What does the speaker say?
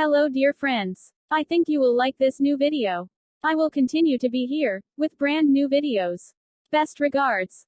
Hello dear friends. I think you will like this new video. I will continue to be here, with brand new videos. Best regards.